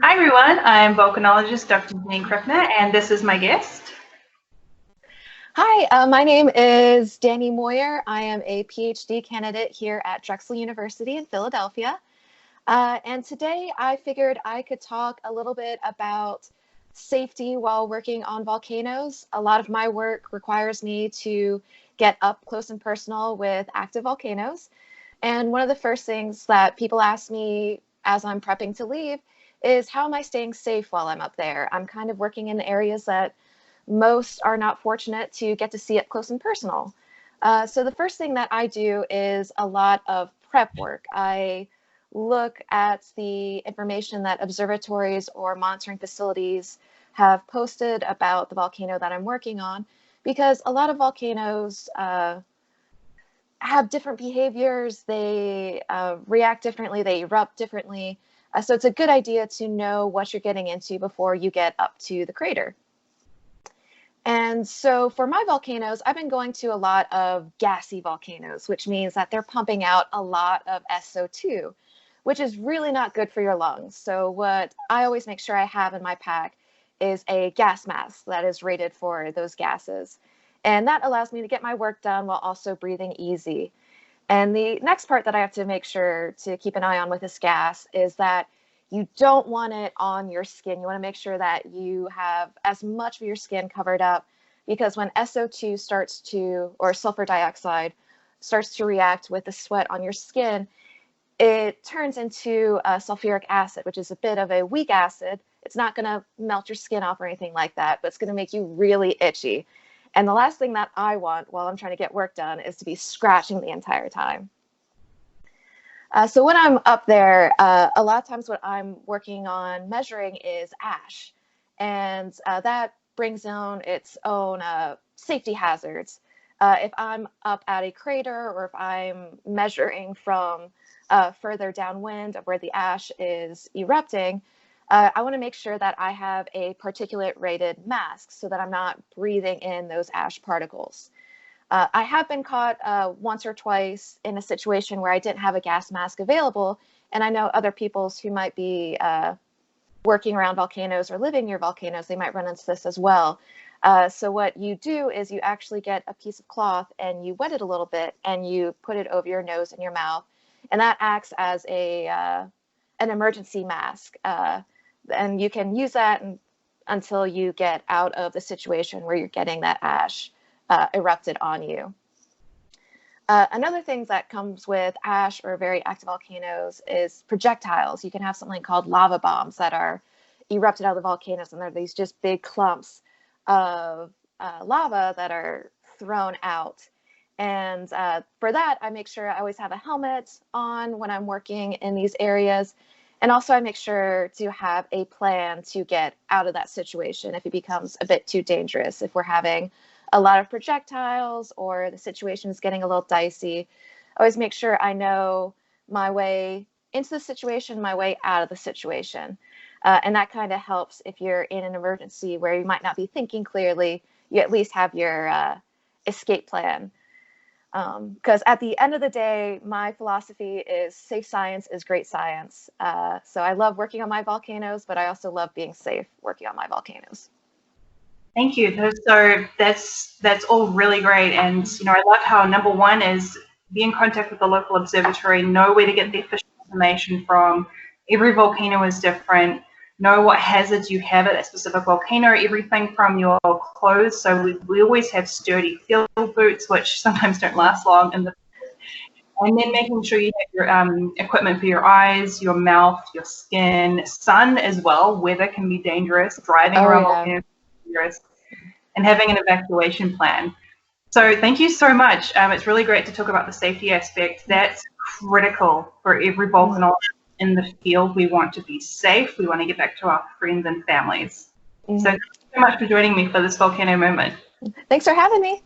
Hi everyone, I'm volcanologist Dr. Janine Kriffner, and this is my guest. Hi, my name is Danielle Moyer. I am a PhD candidate here at Drexel University in Philadelphia. And today I figured I could talk a little bit about safety while working on volcanoes. A lot of my work requires me to get up close and personal with active volcanoes. And one of the first things that people ask me as I'm prepping to leave is, how am I staying safe while I'm up there? I'm kind of working in areas that most are not fortunate to get to see up close and personal. So the first thing that I do is a lot of prep work. I look at the information that observatories or monitoring facilities have posted about the volcano that I'm working on, because a lot of volcanoes have different behaviors. They react differently, they erupt differently. So it's a good idea to know what you're getting into before you get up to the crater. And so for my volcanoes, I've been going to a lot of gassy volcanoes, which means that they're pumping out a lot of SO2, which is really not good for your lungs. So what I always make sure I have in my pack is a gas mask that is rated for those gases. And that allows me to get my work done while also breathing easy. And the next part that I have to make sure to keep an eye on with this gas is that you don't want it on your skin. You want to make sure that you have as much of your skin covered up, because when SO2 starts to, or sulfur dioxide, starts to react with the sweat on your skin, it turns into sulfuric acid, which is a bit of a weak acid. It's not going to melt your skin off or anything like that, but it's going to make you really itchy. And the last thing that I want while I'm trying to get work done is to be scratching the entire time. So when I'm up there, a lot of times what I'm working on measuring is ash. And that brings on its own safety hazards. If I'm up at a crater, or if I'm measuring from further downwind of where the ash is erupting, I want to make sure that I have a particulate rated mask so that I'm not breathing in those ash particles. I have been caught once or twice in a situation where I didn't have a gas mask available, and I know other peoples who might be working around volcanoes or living near volcanoes, they might run into this as well. So what you do is you actually get a piece of cloth and you wet it a little bit and you put it over your nose and your mouth, and that acts as an emergency mask. And you can use that until you get out of the situation where you're getting that ash erupted on you. Another thing that comes with ash or very active volcanoes is projectiles. You can have something called lava bombs that are erupted out of the volcanoes, and they're these just big clumps of lava that are thrown out. And for that, I make sure I always have a helmet on when I'm working in these areas. And also I make sure to have a plan to get out of that situation if it becomes a bit too dangerous. If we're having a lot of projectiles or the situation is getting a little dicey, I always make sure I know my way into the situation, my way out of the situation. And that kind of helps if you're in an emergency where you might not be thinking clearly, you at least have your escape plan. Because at the end of the day, my philosophy is safe science is great science. So I love working on my volcanoes, but I also love being safe working on my volcanoes. Thank you. So that's all really great, and I love how number one is be in contact with the local observatory, know where to get the official information from. Every volcano is different. Know what hazards you have at a specific volcano. Everything from your clothes. So we always have sturdy field boots, which sometimes don't last long in the. And then making sure you have your equipment for your eyes, your mouth, your skin, sun as well. Weather can be dangerous. Driving around volcanoes can be dangerous. And having an evacuation plan. So thank you so much. It's really great to talk about the safety aspect. That's critical for every volcanologist in the field. We want to be safe. We want to get back to our friends and families. So thank you so much for joining me for this volcano moment. Thanks for having me.